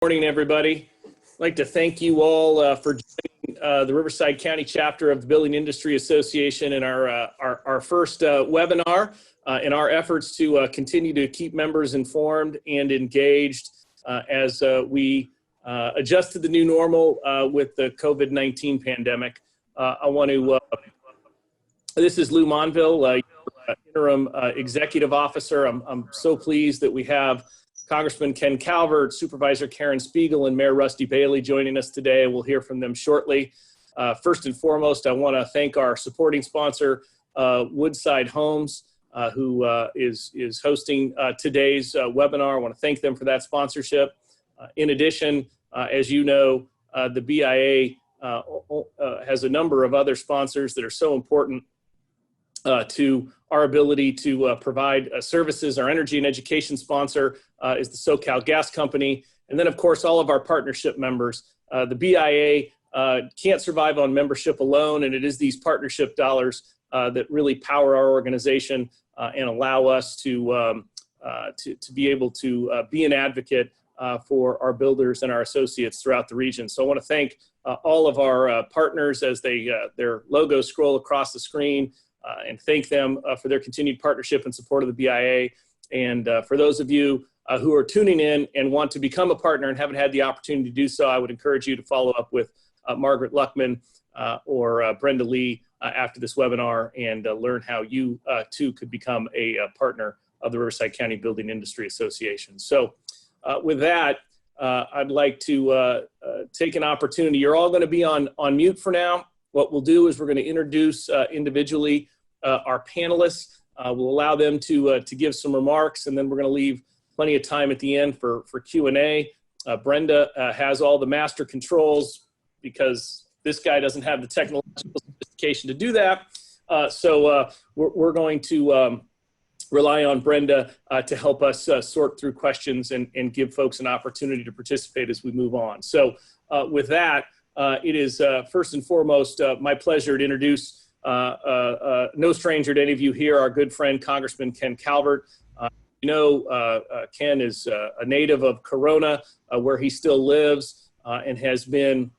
Morning, everybody. I'd like to thank you all for joining the Riverside County chapter of the Building Industry Association in our first webinar in our efforts to continue to keep members informed and engaged as we adjust to the new normal with the COVID-19 pandemic. This is Lou Monville, interim executive officer. I'm so pleased that we have Congressman-Ken Calvert, Supervisor-Karen Spiegel, and Mayor-Rusty Bailey joining us today. We'll hear from them shortly. First and foremost, I want to thank our supporting sponsor, Woodside Homes, who is hosting today's webinar. I want to thank them for that sponsorship. In addition, as you know, the BIA has a number of other sponsors that are so important to our ability to provide services. Our energy and education sponsor is the SoCal Gas Company. And then, of course, all of our partnership members. The BIA can't survive on membership alone, and it is these partnership dollars that really power our organization and allow us to be able to be an advocate for our builders and our associates throughout the region. So I want to thank all of our partners as their logos scroll across the screen. And thank them for their continued partnership and support of the BIA. And for those of you who are tuning in and want to become a partner and haven't had the opportunity to do so, I would encourage you to follow up with Margaret Luckman or Brenda Lee after this webinar and learn how you too could become a partner of the Riverside County Building Industry Association. So with that, I'd like to take an opportunity. You're all going to be on mute for now. What we'll do is we're going to introduce individually our panelists. We'll allow them to give some remarks, and then we're going to leave plenty of time at the end for Q&A. Brenda has all the master controls because this guy doesn't have the technological sophistication to do that. So we're going to rely on Brenda to help us sort through questions and give folks an opportunity to participate as we move on. So with that, it is first and foremost my pleasure to introduce no stranger to any of you here, our good friend, Congressman Ken Calvert. Ken is a native of Corona, where he still lives, and has been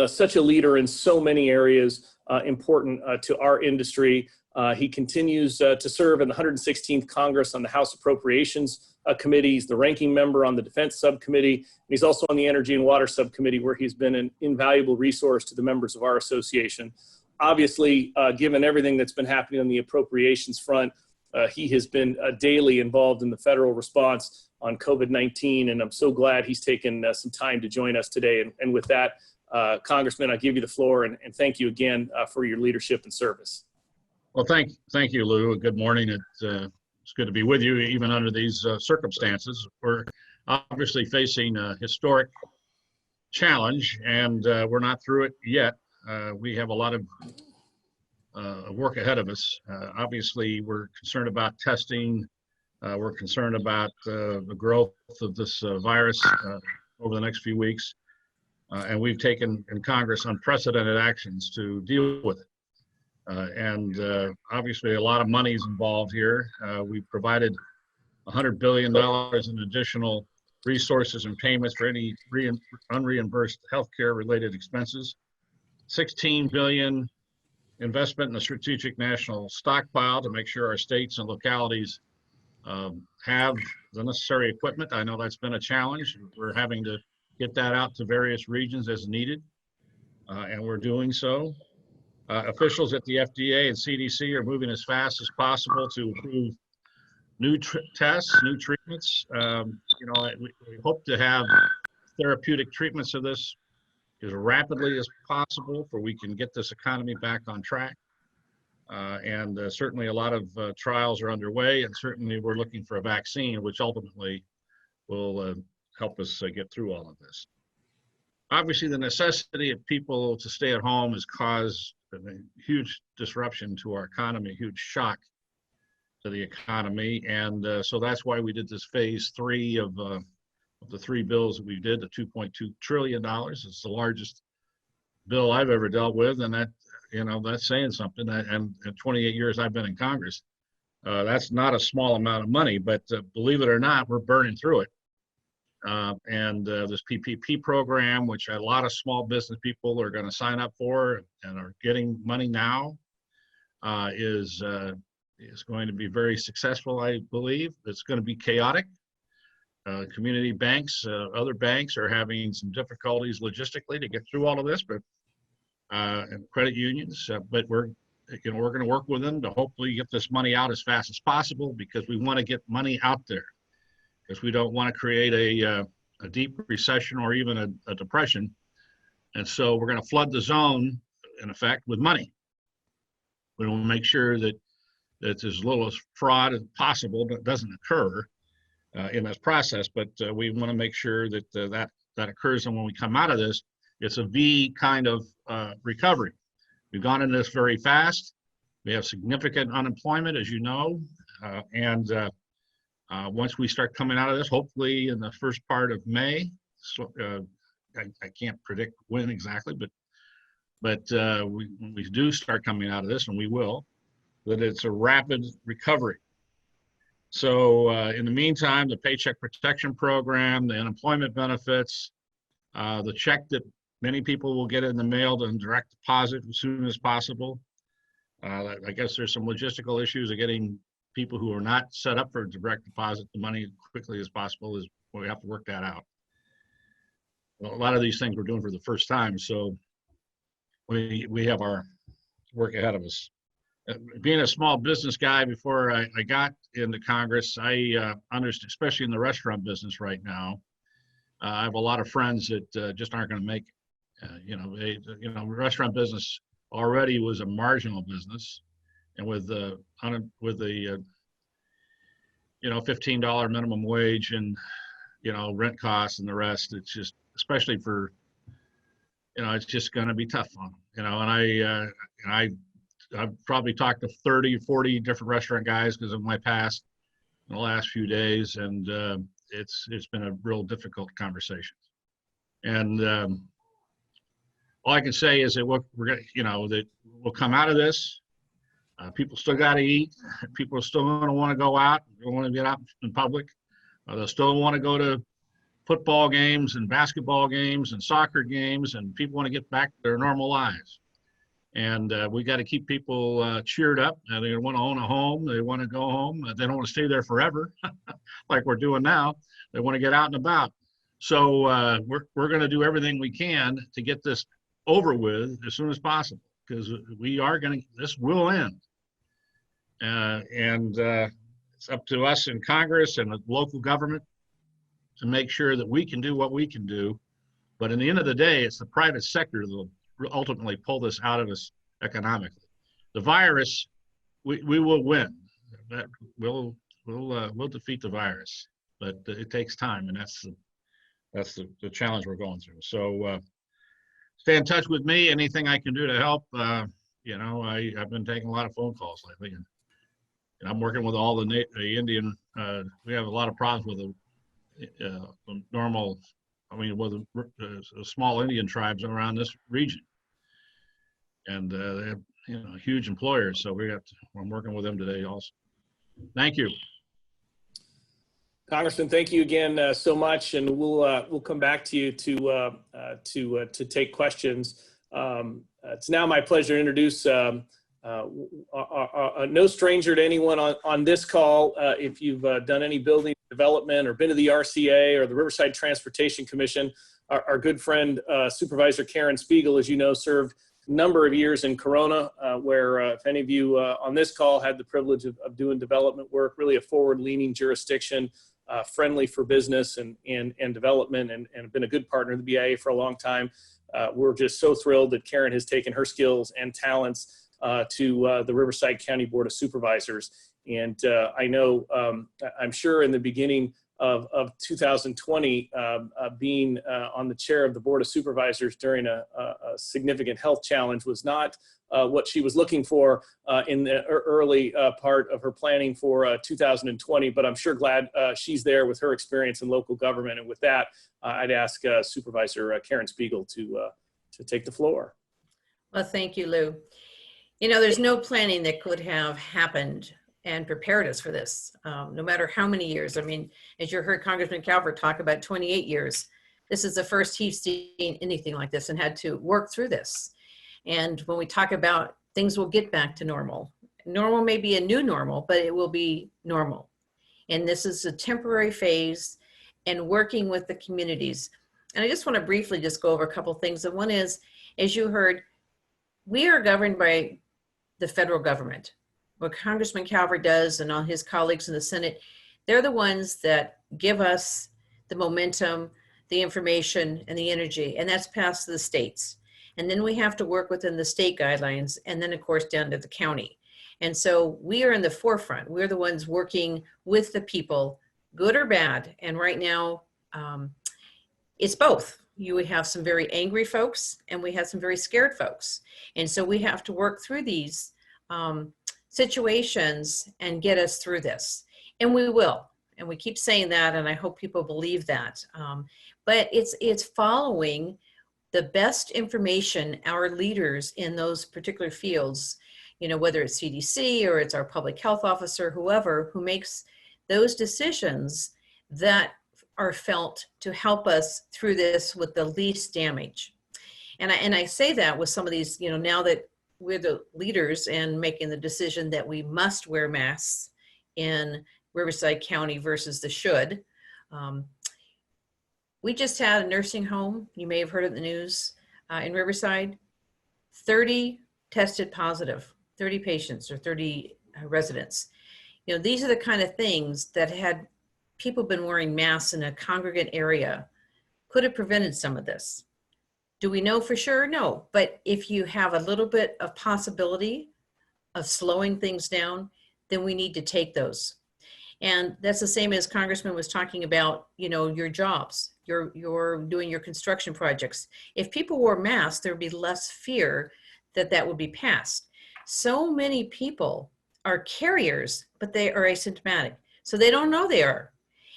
such a leader in so many areas important to our industry. He continues to serve in the 116th Congress on the House Appropriations Committee. He's the ranking member on the Defense Subcommittee. And he's also on the Energy and Water Subcommittee, where he's been an invaluable resource to the members of our association. Obviously, given everything that's been happening on the appropriations front, he has been daily involved in the federal response on COVID-19, and I'm so glad he's taken some time to join us today. And with that, Congressman, I give you the floor, and thank you again for your leadership and service. Well, thank you, Lou. Good morning. It's good to be with you, even under these circumstances. We're obviously facing a historic challenge, and we're not through it yet. We have a lot of work ahead of us. Obviously, we're concerned about testing. We're concerned about the growth of this virus over the next few weeks. And we've taken in Congress unprecedented actions to deal with it. Obviously a lot of money is involved here. We've provided $100 billion in additional resources and payments for any unreimbursed healthcare related expenses. $16 billion investment in the strategic national stockpile to make sure our states and localities have the necessary equipment. I know that's been a challenge. We're having to get that out to various regions as needed, and we're doing so. Officials at the FDA and CDC are moving as fast as possible to approve new tests, new treatments. We hope to have therapeutic treatments of this as rapidly as possible, for we can get this economy back on track. Certainly a lot of trials are underway, and certainly we're looking for a vaccine, which ultimately will help us get through all of this. Obviously, the necessity of people to stay at home has caused a huge disruption to our economy, a huge shock to the economy. And so that's why we did this phase 3 of the 3 bills that we did, the $2.2 trillion. It's the largest bill I've ever dealt with. And that's saying something. And in 28 years I've been in Congress, That's not a small amount of money, but believe it or not, we're burning through it. and this PPP program, which a lot of small business people are going to sign up for and are getting money now, is going to be very successful, I believe. It's going to be chaotic. Community banks, other banks are having some difficulties logistically to get through all of this, but and credit unions, but we're going to work with them to hopefully get this money out as fast as possible, because we want to get money out there, because we don't want to create a deep recession or even a depression. And so we're going to flood the zone, in effect, with money. We want to make sure that as little as fraud as possible that doesn't occur in this process, but we want to make sure that that occurs. And when we come out of this, it's a V kind of recovery. We've gone into this very fast. We have significant unemployment, as you know, and once we start coming out of this, hopefully in the first part of May, so, I can't predict when exactly, but when we do start coming out of this, and we will, that it's a rapid recovery. So in the meantime, the Paycheck Protection Program, the unemployment benefits, the check that many people will get in the mail and direct deposit as soon as possible. I guess there's some logistical issues of getting people who are not set up for direct deposit the money as quickly as possible. We have to work that out. Well, a lot of these things we're doing for the first time, so we have our work ahead of us. Being a small business guy before I got into Congress, I understand, especially in the restaurant business right now, I have a lot of friends that just aren't going to make it. Restaurant business already was a marginal business, and with the $15 minimum wage and rent costs and the rest, it's just, especially for it's just going to be tough on them. And I've probably talked to 30, 40 different restaurant guys because of my past in the last few days, and it's been a real difficult conversation. And all I can say is that that we'll come out of this. People still got to eat. People are still going to want to go out. They want to get out in public. They'll still want to go to football games and basketball games and soccer games, and people want to get back to their normal lives. And we got to keep people cheered up. They want to own a home. They want to go home. They don't want to stay there forever like we're doing now. They want to get out and about. So we're going to do everything we can to get this over with as soon as possible, because this will end. And it's up to us in Congress and the local government to make sure that we can do what we can do. But in the end of the day, it's the private sector that will ultimately pull this out of us economically. The virus, we will win. We'll defeat the virus, but it takes time, and that's the challenge we're going through. So stay in touch with me. Anything I can do to help. I've been taking a lot of phone calls lately, and I'm working with all the Indian. We have a lot of problems with the normal. With the small Indian tribes around this region, and they have huge employers. So I'm working with them today also. Thank you, Congressman. Thank you again so much, and we'll come back to you to take questions. It's now my pleasure to introduce no stranger to anyone on this call. If you've done any building development or been to the RCA or the Riverside Transportation Commission, our good friend Supervisor-Karen Spiegel, as you know, served a number of years in Corona, where if any of you on this call had the privilege of doing development work, really a forward-leaning jurisdiction, friendly for business and development, and have been a good partner of the BIA for a long time. We're just so thrilled that Karen has taken her skills and talents to the Riverside County Board of Supervisors. And I know, I'm sure in the beginning of 2020, being on the chair of the Board of Supervisors during a significant health challenge was not what she was looking for in the early part of her planning for 2020, but I'm sure glad she's there with her experience in local government. And with that, I'd ask Supervisor Karen Spiegel to take the floor. Well, thank you, Lou. There's no planning that could have happened and prepared us for this, no matter how many years. I mean, as you heard Congressman Calvert talk about 28 years, this is the first he's seen anything like this and had to work through this. And when we talk about things will get back to normal, normal may be a new normal, but it will be normal. And this is a temporary phase and working with the communities. And I just want to briefly just go over a couple of things. And one is, as you heard, we are governed by the federal government. What Congressman Calvert does and all his colleagues in the Senate, they're the ones that give us the momentum, the information, and the energy, and that's passed to the states. And then we have to work within the state guidelines, and then of course down to the county. And so we are in the forefront. We're the ones working with the people, good or bad. And right now, it's both. You would have some very angry folks, and we have some very scared folks. And so we have to work through these situations and get us through this. And we will. And we keep saying that, and I hope people believe that. But it's following the best information our leaders in those particular fields, you know, whether it's CDC or it's our public health officer, whoever, who makes those decisions that are felt to help us through this with the least damage. And I say that with some of these, you know, now that we're the leaders and making the decision that we must wear masks in Riverside County versus the should. We just had a nursing home, you may have heard it in the news, in Riverside, 30 tested positive, 30 patients or 30 residents. You know, these are the kind of things that had people been wearing masks in a congregate area could have prevented some of this. Do we know for sure? No, but if you have a little bit of possibility of slowing things down, then we need to take those. And that's the same as Congressman was talking about, you know, your jobs, you're doing your construction projects. If people wore masks, there'd be less fear that that would be passed. So many people are carriers, but they are asymptomatic. So they don't know they are.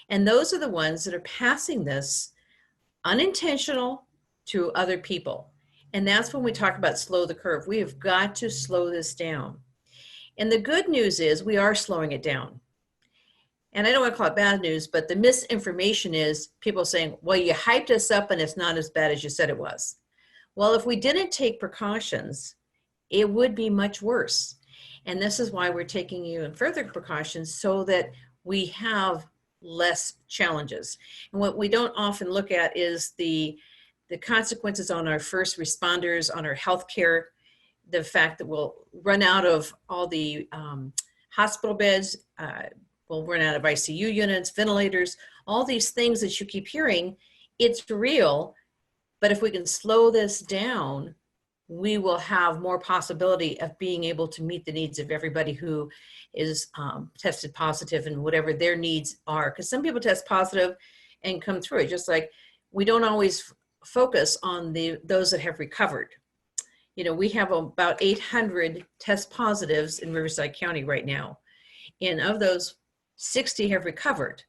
And those are the ones that are passing this unintentional to other people. And that's when we talk about slow the curve. We have got to slow this down. And the good news is we are slowing it down. And I don't want to call it bad news, but the misinformation is people saying, well, you hyped us up and it's not as bad as you said it was. Well, if we didn't take precautions, it would be much worse. And this is why we're taking even further precautions so that we have less challenges. And what we don't often look at is the consequences on our first responders, on our healthcare, the fact that we'll run out of all the hospital beds, we'll run out of ICU units, ventilators, all these things that you keep hearing. It's real, but if we can slow this down, we will have more possibility of being able to meet the needs of everybody who is tested positive and whatever their needs are. Because some people test positive and come through it, just like we don't always focus on those that have recovered. You know, we have about 800 test positives in Riverside County right now. And of those, 60 have recovered.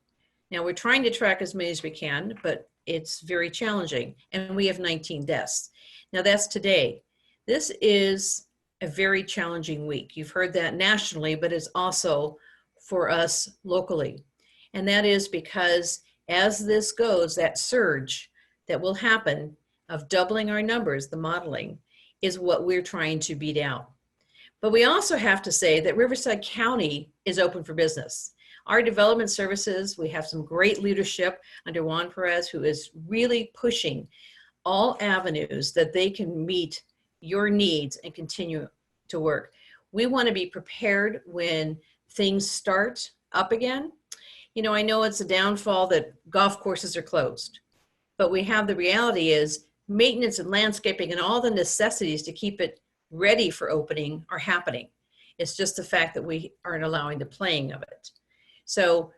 Now we're trying to track as many as we can, but it's very challenging. And we have 19 deaths. Now that's today. This is a very challenging week. You've heard that nationally, but it's also for us locally. And that is because as this goes, that surge that will happen of doubling our numbers, the modeling, is what we're trying to beat out. But we also have to say that Riverside County is open for business. Our development services, we have some great leadership under Juan Perez, who is really pushing all avenues that they can meet your needs and continue to work. We want to be prepared when things start up again. You know, I know it's a downfall that golf courses are closed, but we have the reality is maintenance and landscaping and all the necessities to keep it ready for opening are happening. It's just the fact that we aren't allowing the playing of it. So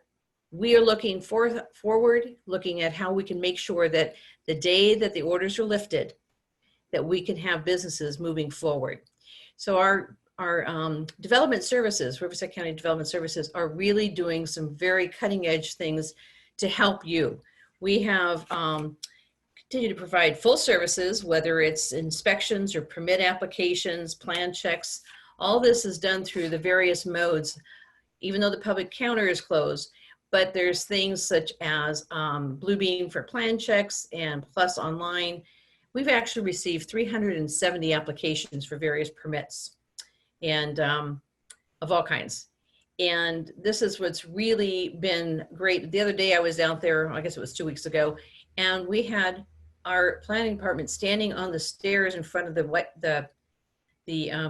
we are looking forward, looking at how we can make sure that the day that the orders are lifted, that we can have businesses moving forward. So our development services, Riverside County Development Services, are really doing some very cutting edge things to help you. We have continue to provide full services, whether it's inspections or permit applications, plan checks. All this is done through the various modes even though the public counter is closed, but there's things such as Bluebeam for plan checks and Plus Online. We've actually received 370 applications for various permits and of all kinds. And this is what's really been great. The other day I was out there, I guess it was 2 weeks ago, and we had our planning department standing on the stairs in front of the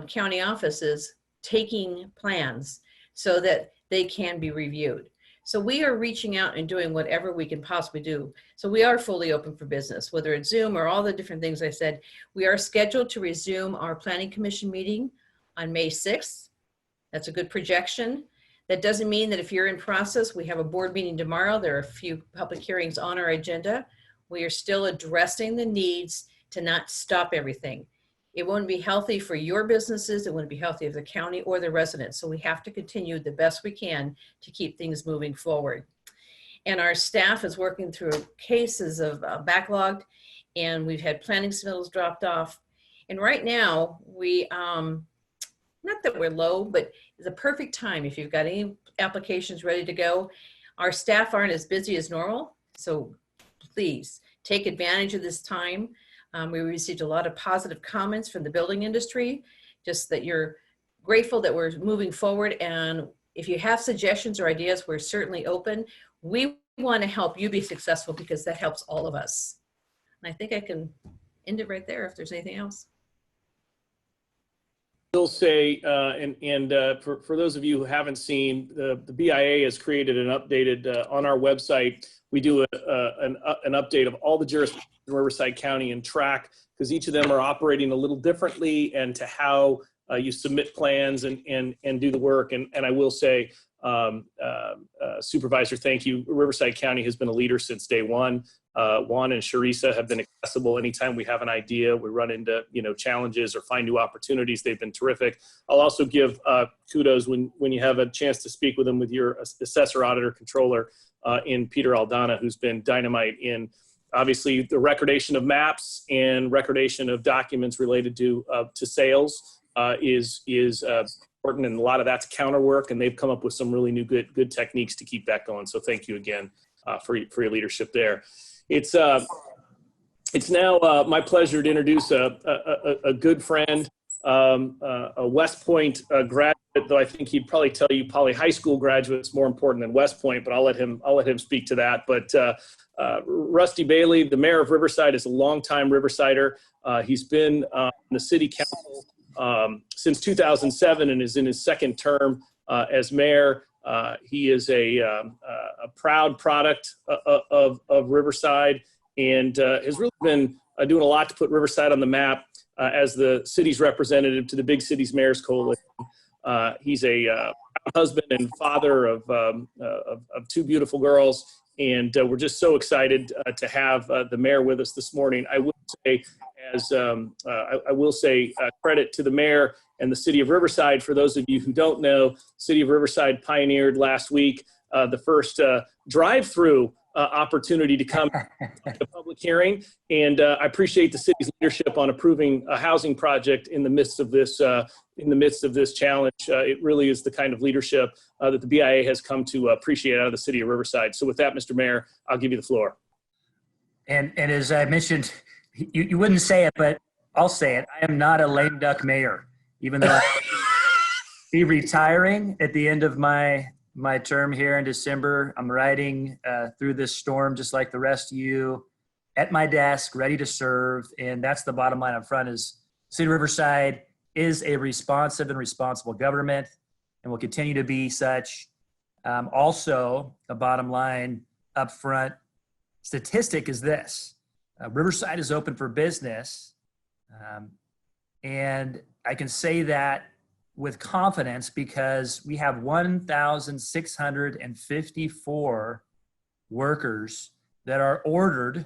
county offices taking plans so that they can be reviewed. So we are reaching out and doing whatever we can possibly do. So we are fully open for business, whether it's Zoom or all the different things I said. We are scheduled to resume our planning commission meeting on May 6th. That's a good projection. That doesn't mean that if you're in process, we have a board meeting tomorrow. There are a few public hearings on our agenda. We are still addressing the needs to not stop everything. It wouldn't be healthy for your businesses. It wouldn't be healthy for the county or the residents. So we have to continue the best we can to keep things moving forward. And our staff is working through cases of backlogged, and we've had planning submittals dropped off. And right now we, not that we're low, but it's a perfect time if you've got any applications ready to go. Our staff aren't as busy as normal, so please take advantage of this time. We received a lot of positive comments from the building industry, just that you're grateful that we're moving forward. And if you have suggestions or ideas, we're certainly open. We want to help you be successful because that helps all of us. And I think I can end it right there if there's anything else. Will say, for those of you who haven't seen, the BIA has created an updated, on our website, we do an update of all the jurisdictions in Riverside County and track, because each of them are operating a little differently, and to how you submit plans and do the work. And I will say, Supervisor, thank you. Riverside County has been a leader since day one. Juan and Sharisa have been accessible anytime we have an idea, we run into challenges or find new opportunities. They've been terrific. I'll also give kudos when you have a chance to speak with them, with your assessor, auditor, controller in Peter Aldana, who's been dynamite in obviously the recordation of maps and recordation of documents related to sales is important, and a lot of that's counter work, and they've come up with some really new good techniques to keep that going. So thank you again for your leadership there. It's now my pleasure to introduce a good friend, a West Point graduate, though I think he'd probably tell you probably high school graduate's more important than West Point, but I'll let him speak to that. But Rusty Bailey, the mayor of Riverside, is a longtime Riversider. He's been in the city council since 2007 and is in his second term as mayor. He is a proud product of Riverside, and has really been doing a lot to put Riverside on the map as the city's representative to the Big Cities Mayors Coalition. He's a husband and father of two beautiful girls, and we're just so excited to have the mayor with us this morning. I will say credit to the mayor and the city of Riverside. For those of you who don't know, city of Riverside pioneered last week the first drive-through opportunity to come to the public hearing, and I appreciate the city's leadership on approving a housing project in the midst of this challenge. It really is the kind of leadership that the BIA has come to appreciate out of the city of Riverside. So with that, Mr. Mayor, I'll give you the floor. And as I mentioned, you wouldn't say it, but I'll say it. I am not a lame duck mayor, even though I'll be retiring at the end of my term here in December. I'm riding through this storm just like the rest of you, at my desk, ready to serve. And that's the bottom line up front: is City of Riverside is a responsive and responsible government, and will continue to be such. Also, a bottom line up front statistic is this: Riverside is open for business, and I can say that with confidence because we have 1,654 workers that are ordered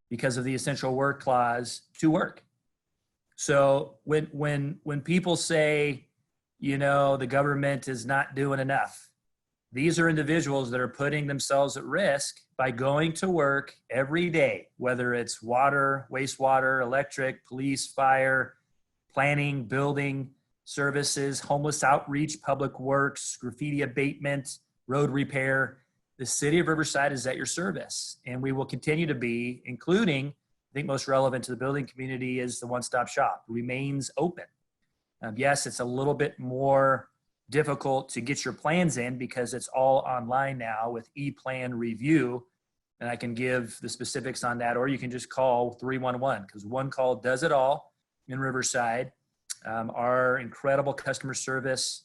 because of the essential work clause to work. So when people say, the government is not doing enough, these are individuals that are putting themselves at risk by going to work every day, whether it's water, wastewater, electric, police, fire, planning, building, services, homeless outreach, public works, graffiti abatement, road repair. The city of Riverside is at your service, and we will continue to be, including, I think most relevant to the building community is the one-stop shop remains open. Yes, it's a little bit more difficult to get your plans in because it's all online now with e-plan review. And I can give the specifics on that, or you can just call 311 because one call does it all in Riverside. Our incredible customer service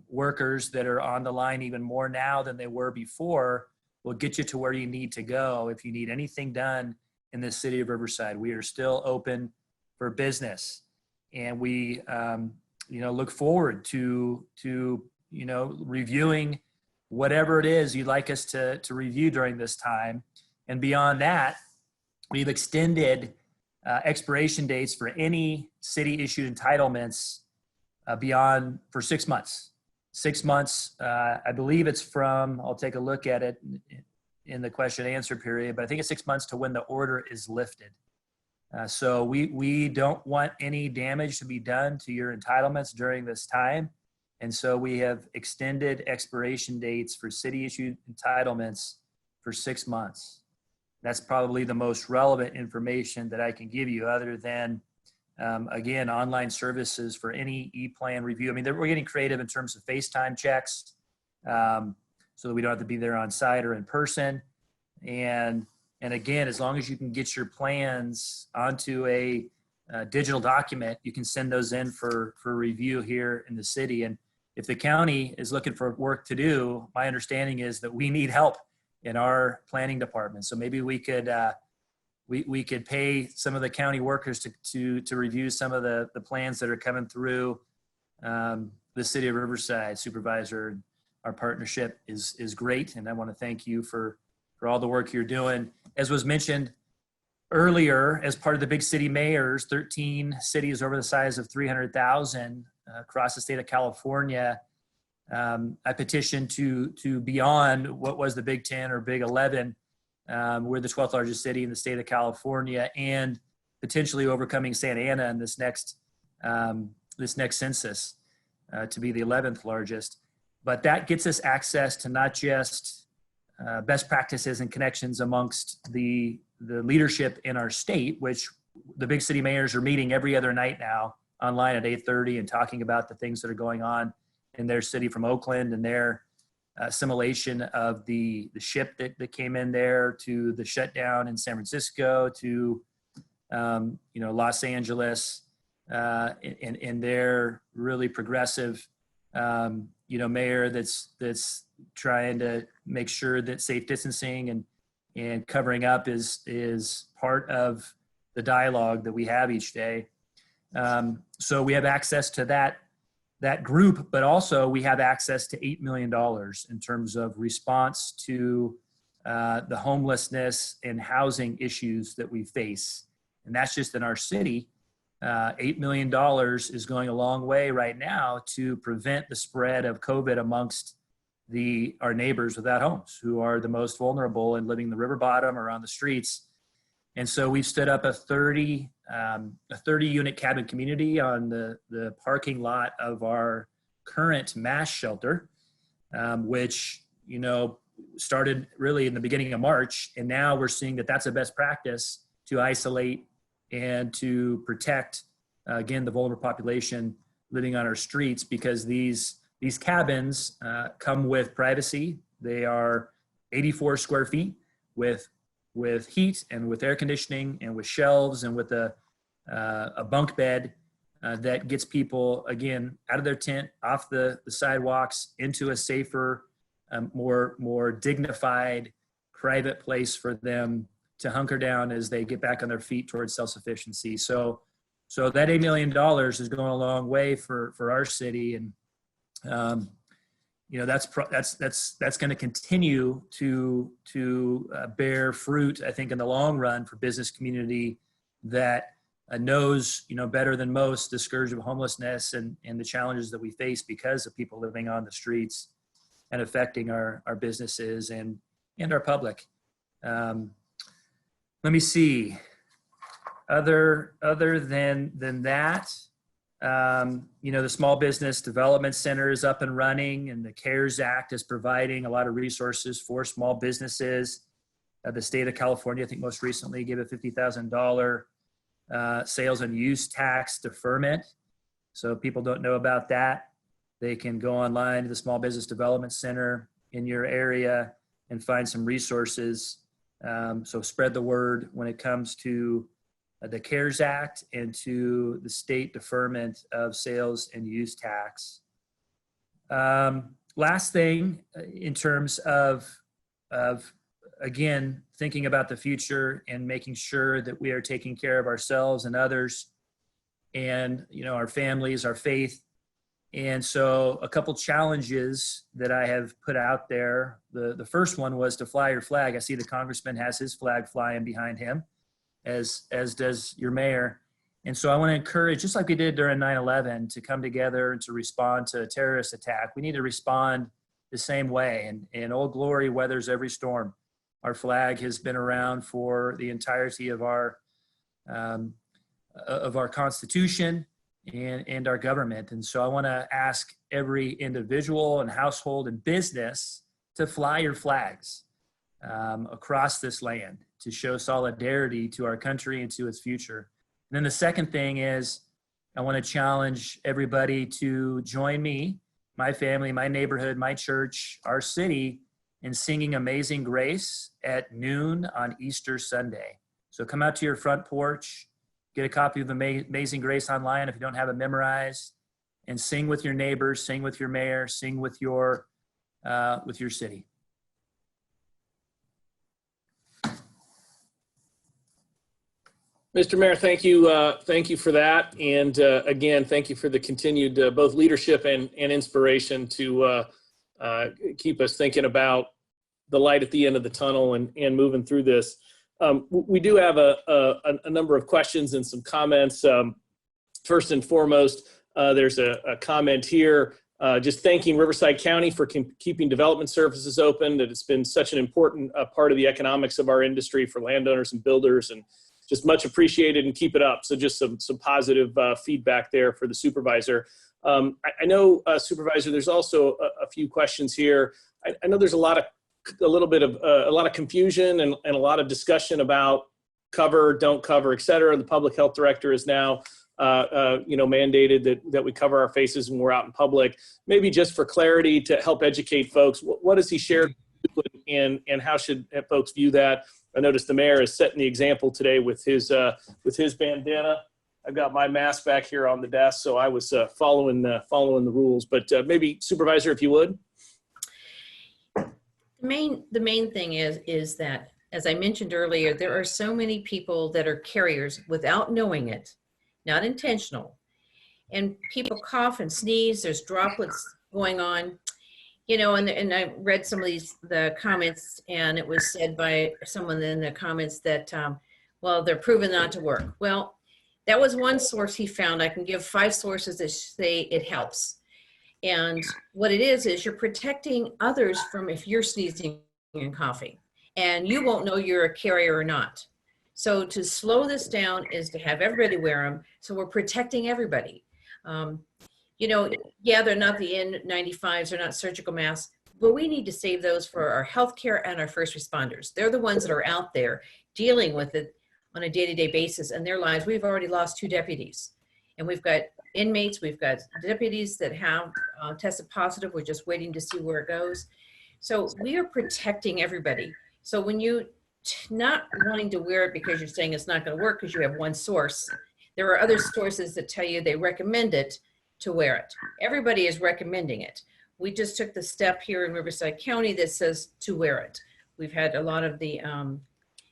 workers that are on the line even more now than they were before will get you to where you need to go. If you need anything done in the city of Riverside, we are still open for business. And we, look forward to reviewing whatever it is you'd like us to review during this time. And beyond that, we've extended expiration dates for any city issued entitlements beyond for 6 months. 6 months, I believe it's from, I'll take a look at it in the question and answer period, but I think it's 6 months to when the order is lifted. So we don't want any damage to be done to your entitlements during this time. And so we have extended expiration dates for city issued entitlements for 6 months. That's probably the most relevant information that I can give you other than, again, online services for any e-plan review. I mean, we're getting creative in terms of FaceTime checks so that we don't have to be there on site or in person. And again, as long as you can get your plans onto a digital document, you can send those in for review here in the city. And if the county is looking for work to do, my understanding is that we need help in our planning department. So maybe we could we could pay some of the county workers to review some of the plans that are coming through the city of Riverside. Supervisor, our partnership is great, and I want to thank you for all the work you're doing. As was mentioned earlier, as part of the big city mayors, 13 cities over the size of 300,000 across the state of California, I petitioned to beyond what was the Big 10 or Big 11. We're the 12th largest city in the state of California, and potentially overcoming Santa Ana in this next census to be the 11th largest. But that gets us access to not just best practices and connections amongst the leadership in our state, which the big city mayors are meeting every other night now online at 8:30 and talking about the things that are going on in their city, from Oakland and their assimilation of the ship that came in there, to the shutdown in San Francisco, to Los Angeles, and their really progressive mayor that's trying to make sure that safe distancing and covering up is part of the dialogue that we have each day. So we have access to that group, but also we have access to $8 million in terms of response to the homelessness and housing issues that we face. And that's just in our city. $8 million is going a long way right now to prevent the spread of COVID amongst our neighbors without homes, who are the most vulnerable and living the river bottom or on the streets. And so we've stood up a 30 unit cabin community on the parking lot of our current mass shelter, which, started really in the beginning of March. And now we're seeing that that's a best practice to isolate and to protect, again, the vulnerable population living on our streets, because these cabins come with privacy. They are 84 square feet with heat and with air conditioning and with shelves and with a bunk bed that gets people, again, out of their tent, off the sidewalks, into a safer, more dignified, private place for them to hunker down as they get back on their feet towards self-sufficiency. So that $8 million is going a long way for our city, and that's going to continue to bear fruit, I think, in the long run for business community that knows, better than most, the scourge of homelessness and the challenges that we face because of people living on the streets and affecting our businesses and our public. Let me see. Other than that, The Small Business Development Center is up and running, and the CARES Act is providing a lot of resources for small businesses. The state of California, I think most recently, gave a $50,000 sales and use tax deferment. So if people don't know about that, they can go online to the Small Business Development Center in your area and find some resources. So spread the word when it comes to the CARES Act and to the state deferment of sales and use tax. Last thing, in terms of again, thinking about the future and making sure that we are taking care of ourselves and others and, our families, our faith. And so a couple challenges that I have put out there. The first one was to fly your flag. I see the congressman has his flag flying behind him, as does your mayor. And so I want to encourage, just like we did during 9/11, to come together and to respond to a terrorist attack. We need to respond the same way. And Old Glory weathers every storm. Our flag has been around for the entirety of our Constitution and our government. And so I want to ask every individual and household and business to fly your flags across this land to show solidarity to our country and to its future. And then the second thing is I want to challenge everybody to join me, my family, my neighborhood, my church, our city, in singing Amazing Grace at noon on Easter Sunday. So come out to your front porch, get a copy of Amazing Grace online if you don't have it memorized, and sing with your neighbors, sing with your mayor, sing with your city. Mr. Mayor, thank you for that. And again, thank you for the continued both leadership and inspiration to keep us thinking about the light at the end of the tunnel and moving through this. We do have a number of questions and some comments. First and foremost, there's a comment here just thanking Riverside County for keeping development services open, that it's been such an important part of the economics of our industry for landowners and builders, and just much appreciated, and keep it up. So just some positive feedback there for the supervisor. I know, Supervisor, there's also a few questions here. I know there's a lot of confusion and a lot of discussion about cover, don't cover, et cetera. The public health director is now, mandated that we cover our faces when we're out in public. Maybe just for clarity to help educate folks, what has he shared and how should folks view that? I noticed the mayor is setting the example today with his bandana. I've got my mask back here on the desk, so I was following the rules. But maybe, Supervisor, if you would. The main thing is that, as I mentioned earlier, there are so many people that are carriers without knowing it, not intentional. And people cough and sneeze, there's droplets going on, and I read some of the comments, and it was said by someone in the comments that, well, they're proven not to work. Well, that was one source he found. I can give 5 sources that say it helps. And what it is you're protecting others from if you're sneezing and coughing, and you won't know you're a carrier or not. So to slow this down is to have everybody wear them. So we're protecting everybody. Yeah, they're not the N95s, they're not surgical masks, but we need to save those for our healthcare and our first responders. They're the ones that are out there dealing with it on a day-to-day basis in their lives. We've already lost 2 deputies, and we've got inmates, we've got deputies that have tested positive. We're just waiting to see where it goes. So we are protecting everybody. So when you not wanting to wear it because you're saying it's not going to work because you have one source, there are other sources that tell you they recommend it to wear it. Everybody is recommending it. We just took the step here in Riverside County that says to wear it. We've had a lot of the,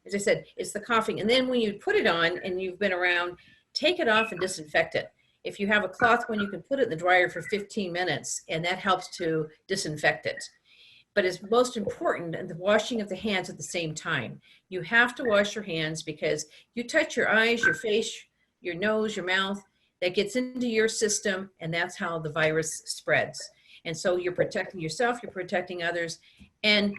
as I said, it's the coughing. And then when you put it on and you've been around, take it off and disinfect it. If you have a cloth one, you can put it in the dryer for 15 minutes, and that helps to disinfect it. But it's most important, the washing of the hands at the same time. You have to wash your hands because you touch your eyes, your face, your nose, your mouth, that gets into your system, and that's how the virus spreads. And so you're protecting yourself, you're protecting others, and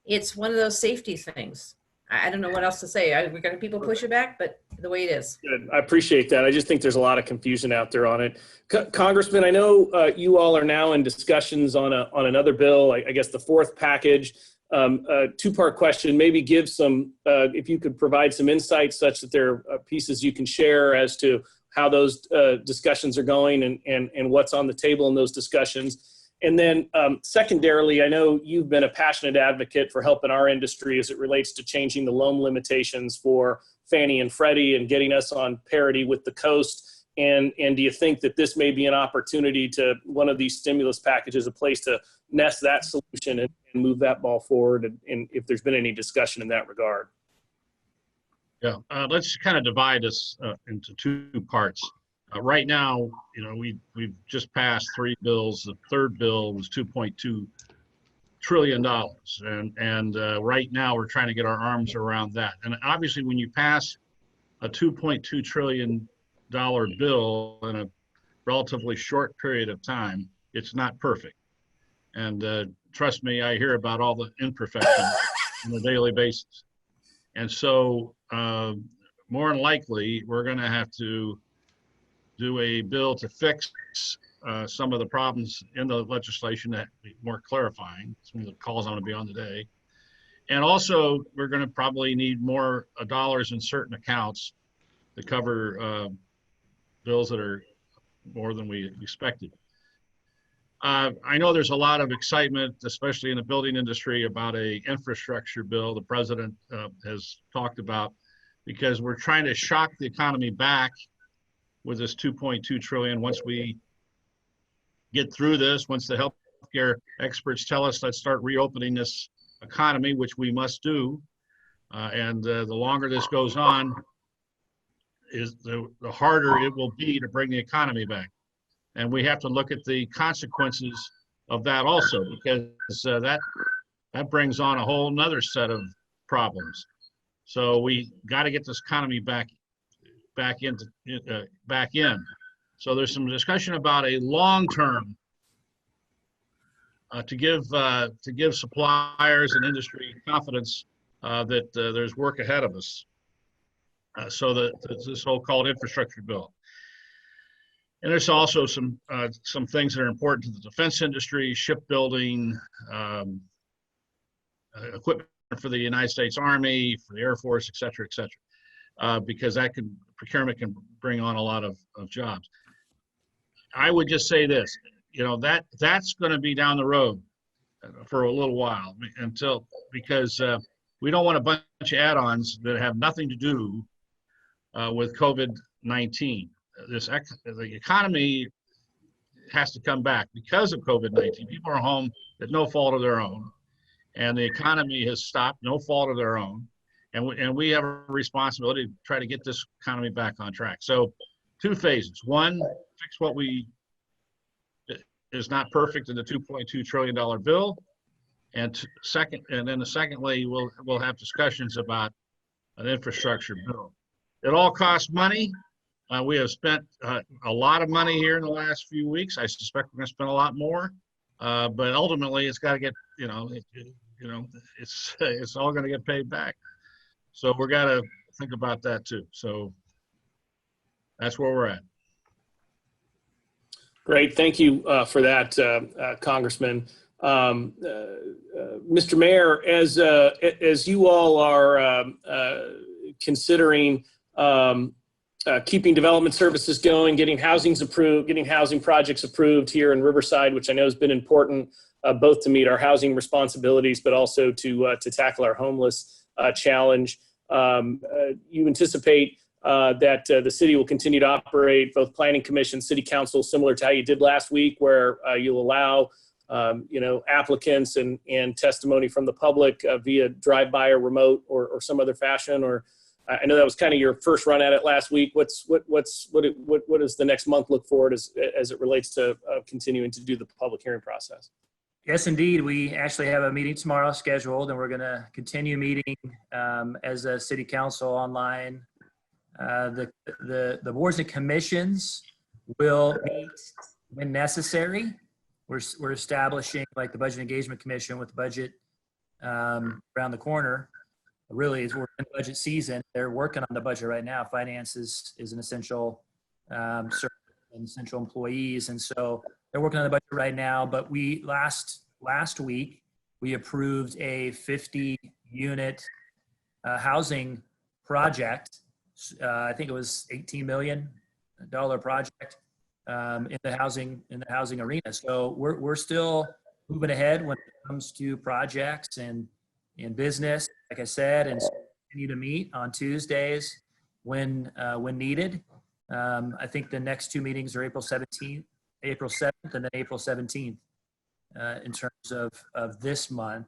it's one of those safety things. I don't know what else to say. We're going to people push it back, but the way it is. Good. I appreciate that. I just think there's a lot of confusion out there on it. Congressman, I know you all are now in discussions on another bill, I guess the fourth package. Two-part question, maybe give some, if you could provide some insights such that there are pieces you can share as to how those discussions are going and what's on the table in those discussions. And then secondarily, I know you've been a passionate advocate for helping our industry as it relates to changing the loan limitations for Fannie and Freddie and getting us on parity with the coast. And do you think that this may be an opportunity to, one of these stimulus packages, a place to nest that solution and move that ball forward? And if there's been any discussion in that regard. Yeah, let's kind of divide this into two parts. Right now, you know, we've just passed 3 bills. The third bill was $2.2 trillion, and right now we're trying to get our arms around that. And obviously, when you pass a $2.2 trillion bill in a relatively short period of time, it's not perfect. And trust me, I hear about all the imperfections on a daily basis. And so, more than likely, we're going to have to do a bill to fix some of the problems in the legislation that be more clarifying. Some of the calls I'm going to be on today. And also, we're going to probably need more dollars in certain accounts to cover bills that are more than we expected. I know there's a lot of excitement, especially in the building industry, about a infrastructure bill the president has talked about, because we're trying to shock the economy back with this 2.2 trillion. Once we get through this, once the healthcare experts tell us, let's start reopening this economy, which we must do. And the longer this goes on, is the harder it will be to bring the economy back. And we have to look at the consequences of that also, because that brings on a whole nother set of problems. So we got to get this economy back in. So there's some discussion about a long-term to give suppliers and industry confidence that there's work ahead of us. So this so-called infrastructure bill. And there's also some things that are important to the defense industry, shipbuilding, equipment for the United States Army, for the Air Force, et cetera, because procurement can bring on a lot of jobs. I would just say this, you know, that's going to be down the road for a little while because we don't want a bunch of add-ons that have nothing to do with COVID-19. The economy has to come back because of COVID-19. People are home at no fault of their own, and the economy has stopped, no fault of their own. And we have a responsibility to try to get this economy back on track. So 2 phases. One, fix what is not perfect in the $2.2 trillion bill. And then secondly, we'll have discussions about an infrastructure bill. It all costs money. We have spent a lot of money here in the last few weeks. I suspect we're going to spend a lot more. But ultimately, it's got to get, it's all going to get paid back. So we're got to think about that too. So that's where we're at. Great, thank you for that, Congressman. Mr. Mayor, as you all are considering keeping development services going, getting housings approved, getting housing projects approved here in Riverside, which I know has been important both to meet our housing responsibilities, but also to tackle our homeless challenge. You anticipate that the city will continue to operate both planning commission, city council, similar to how you did last week, where you'll allow applicants and testimony from the public via drive-by or remote or some other fashion. Or I know that was kind of your first run at it last week. What does the next month look forward as it relates to continuing to do the public hearing process? Yes, indeed. We actually have a meeting tomorrow scheduled, and we're going to continue meeting as a city council online. The boards and commissions will meet when necessary. We're establishing, like the Budget Engagement Commission with the budget around the corner. really is we're in budget season. They're working on the budget right now. Finance is an essential service and essential employees. And so they're working on the budget right now. But we last week, we approved a 50-unit housing project. I think it was $18 million project in the housing arena. So we're still moving ahead when it comes to projects and business, like I said, and so continue to meet on Tuesdays when needed. I think the next two meetings are April 7th, and then April 17th in terms of this month.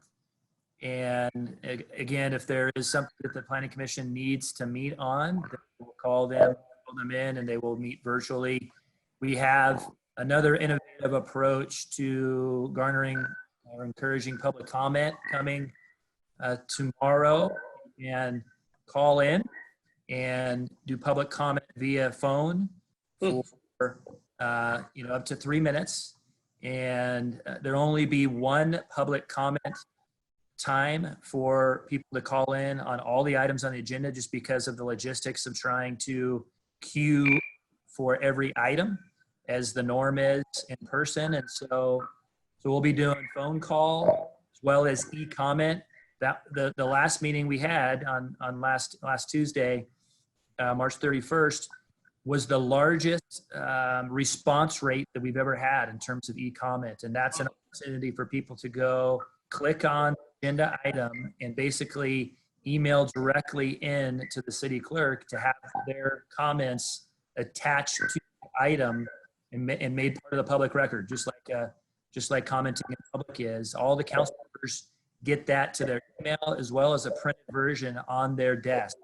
And again, if there is something that the Planning Commission needs to meet on, we'll call them in, and they will meet virtually. We have another innovative approach to garnering or encouraging public comment coming tomorrow, and call in and do public comment via phone for up to 3 minutes. And there'll only be one public comment time for people to call in on all the items on the agenda, just because of the logistics of trying to queue for every item as the norm is in person. And so we'll be doing phone call as well as e-comment. That the last meeting we had on last Tuesday, March 31st, was the largest response rate that we've ever had in terms of e-comment. And that's an opportunity for people to go click on agenda item and basically email directly in to the city clerk to have their comments attached to the item and made part of the public record, just like commenting in public is. All the council members get that to their email, as well as a printed version on their desk.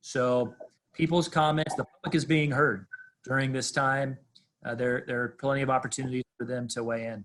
So people's comments, the public is being heard during this time. There are plenty of opportunities for them to weigh in.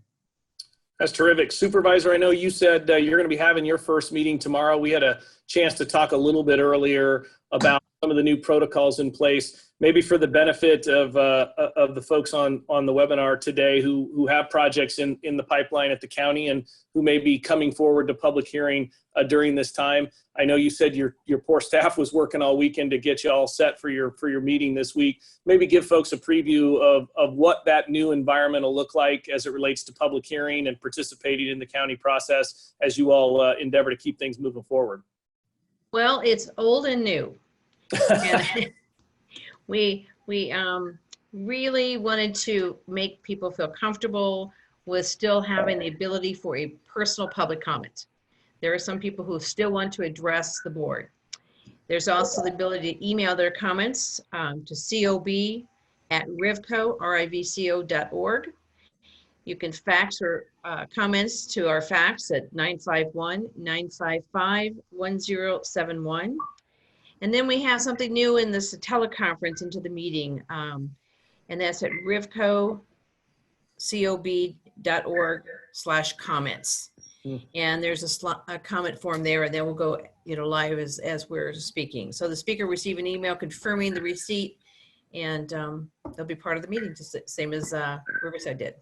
That's terrific. Supervisor, I know you said you're going to be having your first meeting tomorrow. We had a chance to talk a little bit earlier about some of the new protocols in place, maybe for the benefit of the folks on the webinar today who have projects in the pipeline at the county and who may be coming forward to public hearing during this time. I know you said your poor staff was working all weekend to get you all set for your meeting this week. Maybe give folks a preview of what that new environment will look like as it relates to public hearing and participating in the county process as you all endeavor to keep things moving forward. Well, it's old and new. And we really wanted to make people feel comfortable with still having the ability for a personal public comment. There are some people who still want to address the board. There's also the ability to email their comments to cob@rivco.org. You can fax or comments to our fax at 951-955-1071. And then we have something new in this teleconference into the meeting, and that's at rivcocob.org/comments. And there's a comment form there, and then we'll go live as we're speaking. So the speaker will receive an email confirming the receipt, and they'll be part of the meeting, just the same as Riverside did.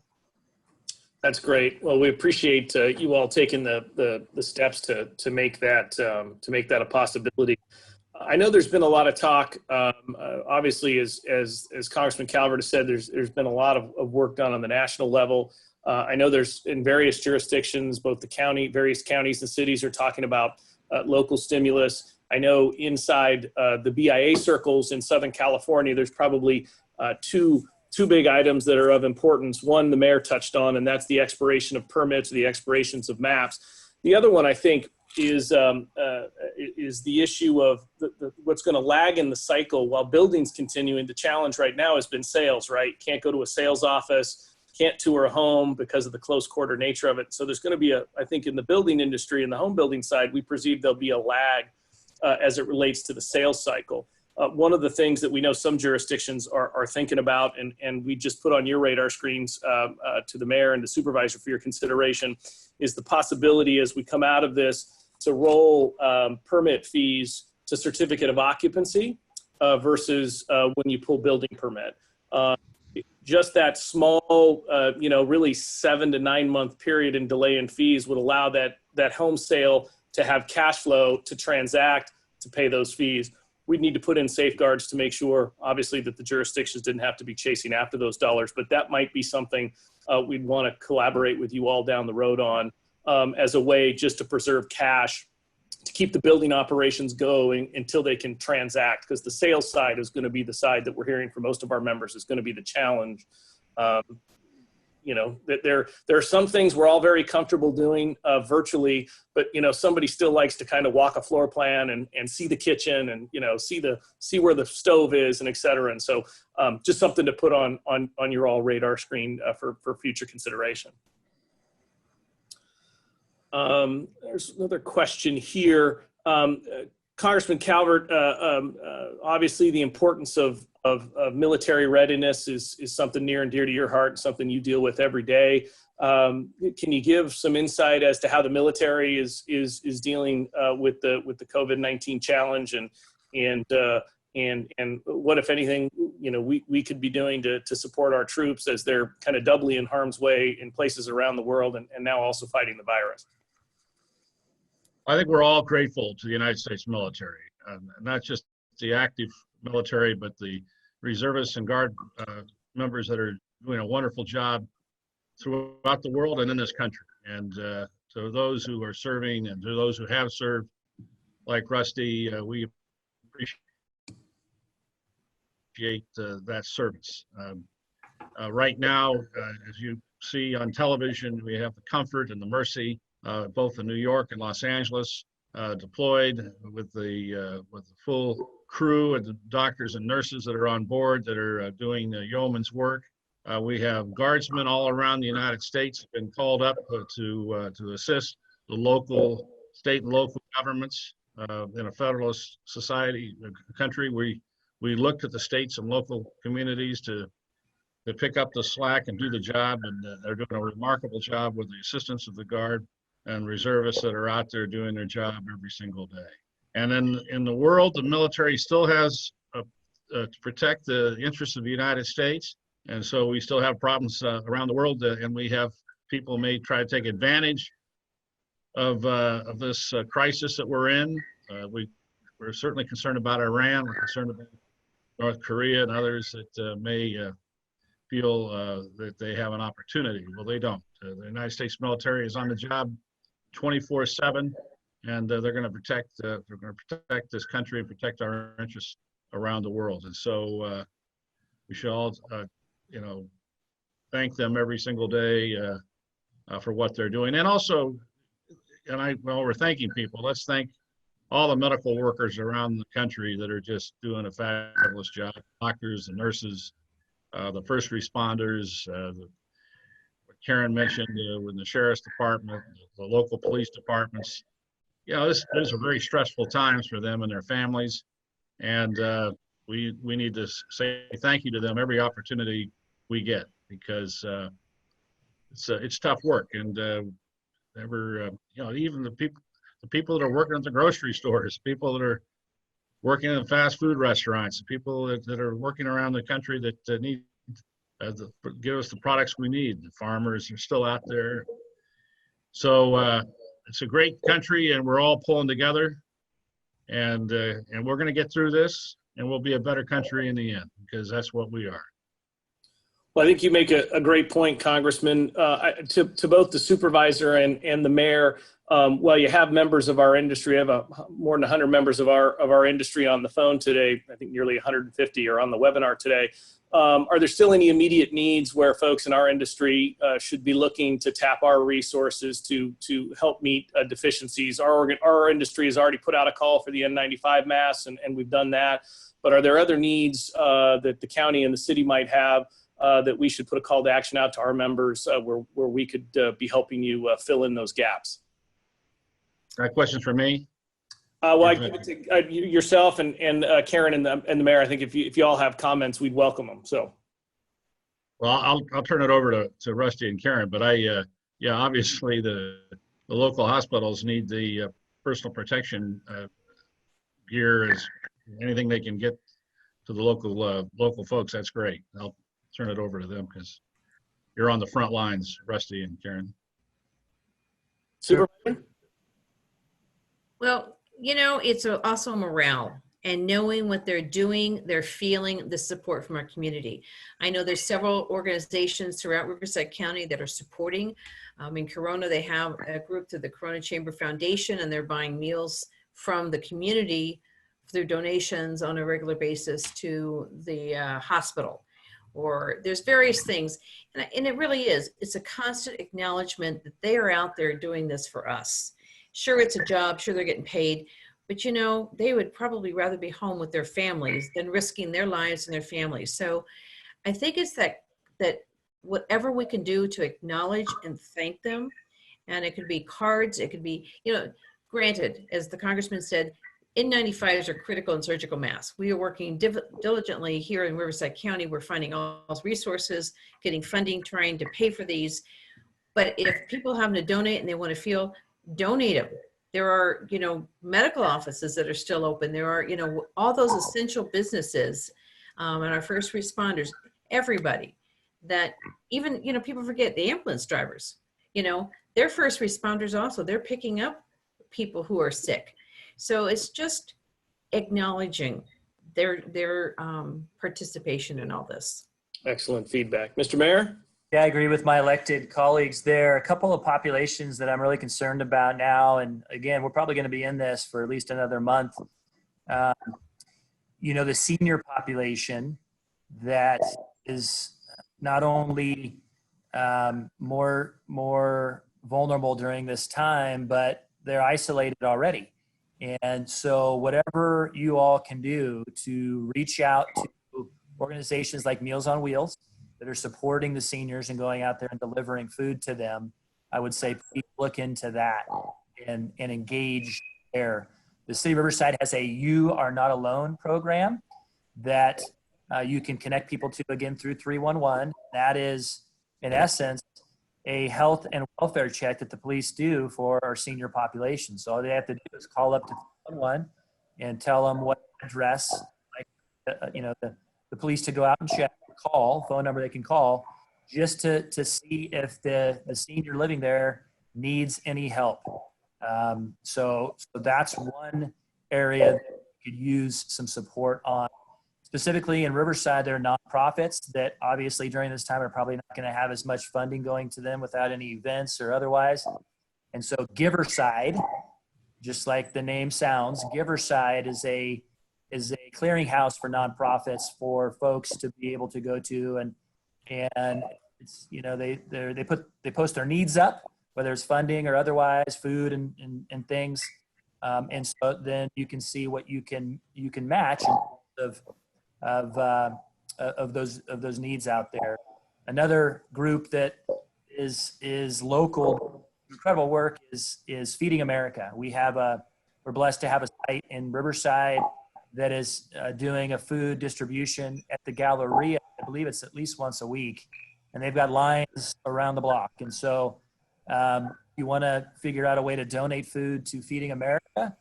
That's great. Well, we appreciate you all taking the steps to make that a possibility. I know there's been a lot of talk. Obviously, as Congressman Calvert has said, there's been a lot of work done on the national level. I know there's in various jurisdictions, both various counties and cities are talking about local stimulus. I know inside the BIA circles in Southern California, there's probably two big items that are of importance. One, the mayor touched on, and that's the expiration of permits, the expirations of maps. The other one, I think, is the issue of what's going to lag in the cycle while buildings continuing. The challenge right now has been sales, right? Can't go to a sales office, can't tour a home because of the close quarter nature of it. So there's going to be I think in the building industry, in the home building side, we perceive there'll be a lag as it relates to the sales cycle. One of the things that we know some jurisdictions are thinking about, and we just put on your radar screens to the mayor and the supervisor for your consideration, is the possibility as we come out of this to roll permit fees to certificate of occupancy versus when you pull building permit. Just that small, really 7 to 9 month period in delay in fees would allow that home sale to have cash flow to transact to pay those fees. We'd need to put in safeguards to make sure, obviously, that the jurisdictions didn't have to be chasing after those dollars, but that might be something we'd want to collaborate with you all down the road on as a way just to preserve cash to keep the building operations going until they can transact, because the sales side is going to be the side that we're hearing from most of our members is going to be the challenge. You know, that there are some things we're all very comfortable doing virtually, but, you know, somebody still likes to kind of walk a floor plan and see the kitchen and, you know, see where the stove is and et cetera. And so just something to put on your all radar screen for future consideration. There's another question here. Congressman Calvert, obviously the importance of military readiness is something near and dear to your heart and something you deal with every day. Can you give some insight as to how the military is dealing with the COVID-19 challenge and what, if anything, you know, we could be doing to support our troops as they're kind of doubly in harm's way in places around the world and now also fighting the virus? I think we're all grateful to the United States military, not just the active military, but the reservists and guard members that are doing a wonderful job throughout the world and in this country. And to those who are serving and to those who have served, like Rusty, we appreciate that service. Right now, as you see on television, we have the Comfort and the Mercy, both in New York and Los Angeles, deployed with the full crew and the doctors and nurses that are on board that are doing yeoman's work. We have guardsmen all around the United States been called up to assist the local, state and local governments in a federalist society, country. We looked at the states and local communities to pick up the slack and do the job, and they're doing a remarkable job with the assistance of the Guard and reservists that are out there doing their job every single day. And then in the world, the military still has to protect the interests of the United States. And so we still have problems around the world, and we have people may try to take advantage of this crisis that we're in. We're certainly concerned about Iran. We're concerned about North Korea and others that may feel that they have an opportunity. Well, they don't. The United States military is on the job 24/7, and they're going to protect this country and protect our interests around the world. And so we should all, you know, thank them every single day for what they're doing. And also, while we're thanking people, let's thank all the medical workers around the country that are just doing a fabulous job. Doctors, the nurses, the first responders, what Karen mentioned with the sheriff's department, the local police departments. You know, these are very stressful times for them and their families. And we need to say thank you to them every opportunity we get, because it's tough work. And you know, even the people that are working at the grocery stores, people that are working in fast food restaurants, people that are working around the country that need to give us the products we need. The farmers are still out there. So it's a great country, and we're all pulling together, and we're going to get through this, and we'll be a better country in the end, because that's what we are. Well, I think you make a great point, Congressman. To both the supervisor and the mayor, well, you have members of our industry. I have more than 100 members of our industry on the phone today. I think nearly 150 are on the webinar today. Are there still any immediate needs where folks in our industry should be looking to tap our resources to help meet deficiencies? Our industry has already put out a call for the N95 masks, and we've done that. But are there other needs that the county and the city might have that we should put a call to action out to our members where we could be helping you fill in those gaps? Questions for me? Well, I give it to yourself and Karen and the mayor. I think if you all have comments, we'd welcome them. So, well, I'll turn it over to Rusty and Karen. But yeah, obviously the local hospitals need the personal protection gear, as anything they can get to the local folks. That's great. I'll turn it over to them because you're on the front lines, Rusty and Karen. Supervisor? Well, You know, it's also morale and knowing what they're doing, they're feeling the support from our community. I know there's several organizations throughout Riverside County that are supporting. In Corona, they have a group through the Corona Chamber Foundation, and they're buying meals from the community through donations on a regular basis to the hospital. Or there's various things. And it really is. It's a constant acknowledgement that they are out there doing this for us. Sure, it's a job. Sure, they're getting paid. But, you know, they would probably rather be home with their families than risking their lives and their families. So I think it's that whatever we can do to acknowledge and thank them, and it could be cards, it could be, you know, granted, as the Congressman said, N95s are critical in surgical masks. We are working diligently here in Riverside County. We're finding all those resources, getting funding, trying to pay for these. But if people happen to donate and they want to feel, donate them. There are, you know, medical offices that are still open. There are, you know, all those essential businesses and our first responders, everybody that even, you know, people forget the ambulance drivers, you know, they're first responders also. They're picking up people who are sick. So it's just acknowledging their participation in all this. Excellent feedback. Mr. Mayor? Yeah, I agree with my elected colleagues there. A couple of populations that I'm really concerned about now, and again, we're probably going to be in this for at least another month. You know, the senior population that is not only more vulnerable during this time, but they're isolated already. And so whatever you all can do to reach out to organizations like Meals on Wheels that are supporting the seniors and going out there and delivering food to them, I would say please look into that and engage there. The City of Riverside has a You Are Not Alone program that you can connect people to, again, through 311. That is, in essence, a health and welfare check that the police do for our senior population. So all they have to do is call up to 311 and tell them what address, like, you know, the police to go out and check, call, phone number they can call, just to see if the senior living there needs any help. So that's one area that you could use some support on. Specifically in Riverside, there are nonprofits that obviously during this time are probably not going to have as much funding going to them without any events or otherwise. And so Riverside, just like the name sounds, Riverside is a clearinghouse for nonprofits for folks to be able to go to, and it's, you know, they post their needs up, whether it's funding or otherwise, food and things, and so then you can see what you can match of those needs out there. Another group that is local, incredible work is Feeding America. We're blessed to have a site in Riverside that is doing a food distribution at the Galleria. I believe it's at least once a week, and they've got lines around the block. And so you want to figure out a way to donate food to Feeding America,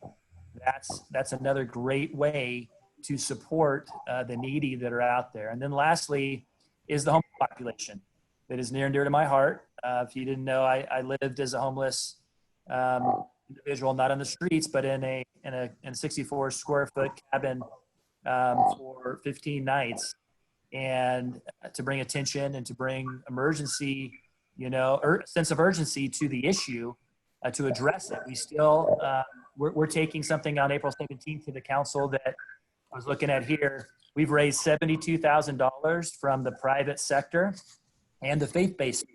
that's another great way to support the needy that are out there. And then lastly is the homeless population that is near and dear to my heart. If you didn't know, I lived as a homeless individual, not on the streets, but in a 64 square foot cabin for 15 nights. And to bring attention and to bring emergency, you know, or sense of urgency to the issue, to address it. We still, we're taking something on April 17th to the council that I was looking at here. We've raised $72,000 from the private sector and the faith-based sector.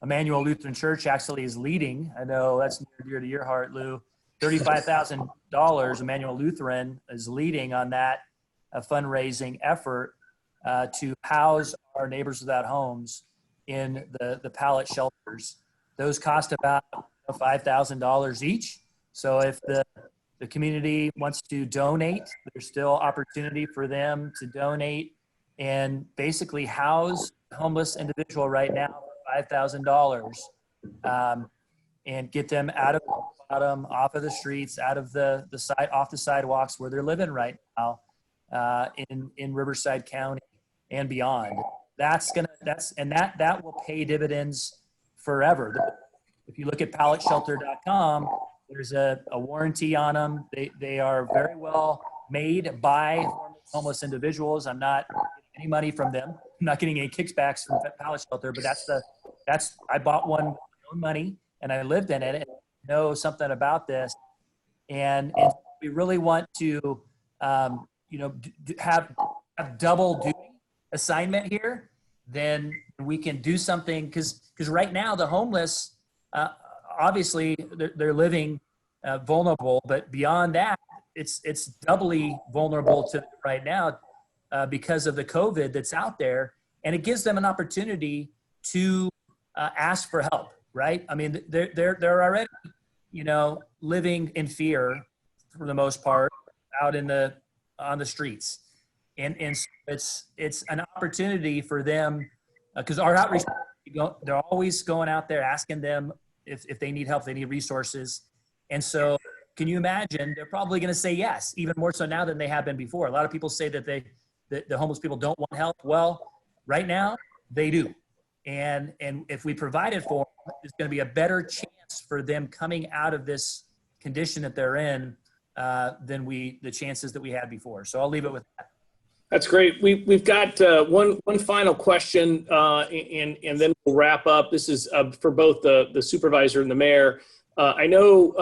Emmanuel Lutheran Church actually is leading. I know that's near and dear to your heart, Lou. $35,000 Emmanuel Lutheran is leading on that fundraising effort to house our neighbors without homes in the pallet shelters. Those cost about $5,000 each. So if the community wants to donate, there's still opportunity for them to donate and basically house a homeless individual right now for $5,000 and get them out of the bottom, off of the streets, out of off the sidewalks where they're living right now in Riverside County and beyond. That will pay dividends forever. If you look at palletshelter.com, There's a warranty on them. They are very well made by homeless individuals. I'm not getting any money from them. I'm not getting any kickbacks from Pallet Shelter, but I bought one with my own money and I lived in it and know something about this. And we really want to, have double duty assignment here, then we can do something. Because right now the homeless, obviously they're living vulnerable, but beyond that, it's doubly vulnerable to right now because of the COVID that's out there, and it gives them an opportunity to ask for help, right? I mean, they're already, living in fear for the most part out on the streets, and so it's an opportunity for them because our outreach, they're always going out there asking them if they need help, they need resources, and so. Can you imagine? They're probably going to say yes, even more so now than they have been before. A lot of people say that the homeless people don't want help. Well, right now they do, and if we provide it for them, it's going to be a better chance for them coming out of this condition that they're in than the chances that we had before. So I'll leave it with that. That's great. We've got one final question, and then we'll wrap up. This is for both the supervisor and the mayor. I know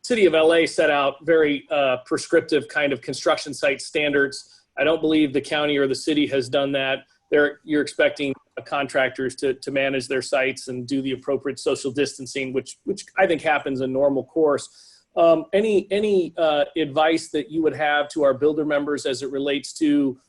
City of LA set out very prescriptive kind of construction site standards. I don't believe the county or the city has done that. You're expecting contractors to manage their sites and do the appropriate social distancing, which I think happens in normal course. Any advice that you would have to our builder members as it relates to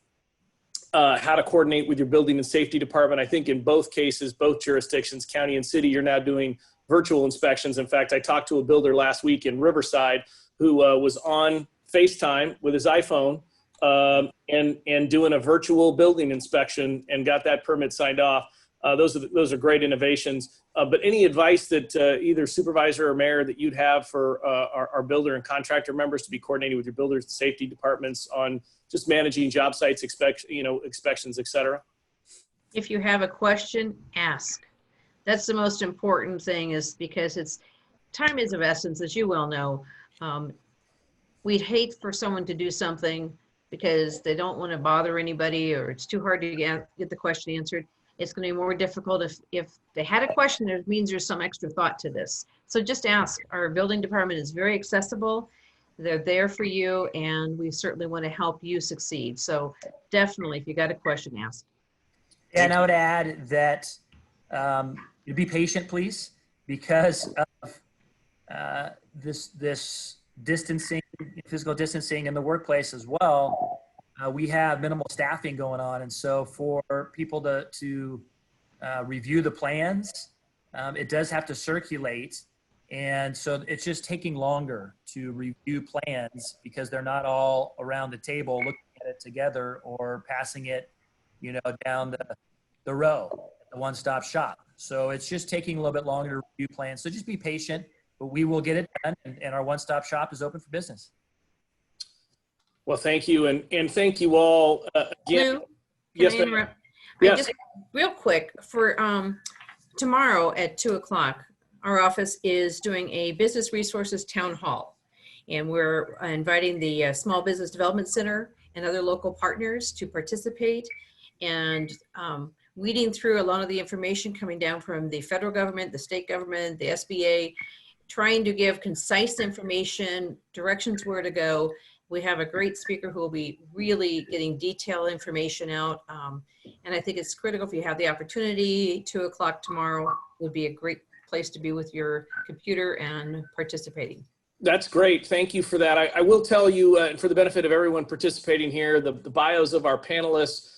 how to coordinate with your building and safety department? I think in both cases, both jurisdictions, county and city, you're now doing virtual inspections. In fact, I talked to a builder last week in Riverside who was on FaceTime with his iPhone and doing a virtual building inspection and got that permit signed off. Those are great innovations. But any advice that either supervisor or mayor that you'd have for our builder and contractor members to be coordinating with your builders and safety departments on just managing job sites, inspections, et cetera? If you have a question, ask. That's the most important thing, is because time is of essence, as you well know. We'd hate for someone to do something because they don't want to bother anybody, or it's too hard to get the question answered. It's going to be more difficult if they had a question. It means there's some extra thought to this. So just ask. Our building department is very accessible. They're there for you, and we certainly want to help you succeed. So definitely, if you got a question, ask. And I would add that be patient, please, because of this distancing, physical distancing in the workplace as well. We have minimal staffing going on, and so for people to review the plans, it does have to circulate, and so it's just taking longer to review plans because they're not all around the table looking at it together or passing it, down the row, the one-stop shop. So it's just taking a little bit longer to review plans. So just be patient, but we will get it done, and our one-stop shop is open for business. Well, thank you, and thank you all again. Lou, Yes, I interrupt? Yes. Just real quick, for tomorrow at 2:00, our office is doing a business resources town hall, and we're inviting the Small Business Development Center and other local partners to participate, and weeding through a lot of the information coming down from the federal government, the state government, the SBA, trying to give concise information, directions where to go. We have a great speaker who will be really getting detailed information out. And I think it's critical if you have the opportunity. 2:00 tomorrow would be a great place to be with your computer and participating. That's great. Thank you for that. I will tell you, and for the benefit of everyone participating here, the bios of our panelists,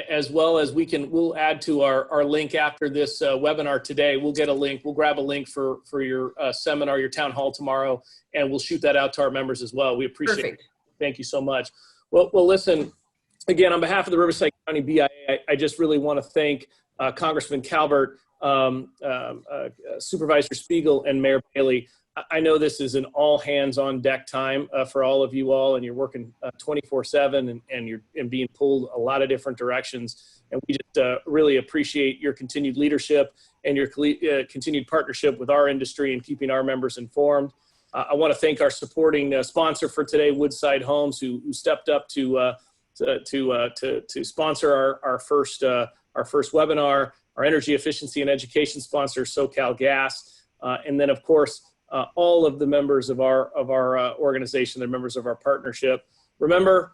as well as we'll add to our link after this webinar today. We'll get a link. We'll grab a link for your seminar, your town hall tomorrow, and we'll shoot that out to our members as well. We appreciate it. Thank you so much. Well, listen, again, on behalf of the Riverside County BIA, I just really want to thank Congressman Calvert, Supervisor Spiegel, and Mayor Bailey. I know this is an all hands on deck time for all of you all, and you're working 24/7 and you're being pulled a lot of different directions. And we just really appreciate your continued leadership and your continued partnership with our industry and keeping our members informed. I want to thank our supporting sponsor for today, Woodside Homes, who stepped up to sponsor our first webinar. Our energy efficiency and education sponsor, SoCal Gas, and then of course all of the members of our organization, the members of our partnership. Remember,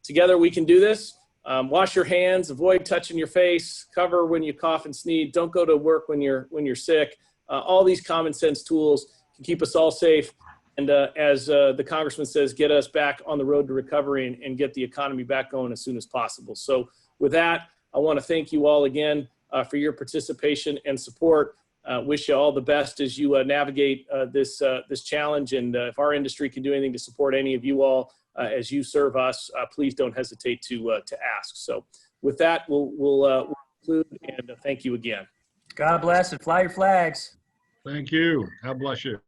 together we can do this. Wash your hands, avoid touching your face, cover when you cough and sneeze, don't go to work when you're sick. All these common sense tools can keep us all safe. And as the Congressman says, get us back on the road to recovery and get the economy back going as soon as possible. So with that, I want to thank you all again for your participation and support. Wish you all the best as you navigate this challenge. And if our industry can do anything to support any of you all as you serve us, please don't hesitate to ask. So with that, we'll conclude, and thank you again. God bless and fly your flags. Thank you. God bless you.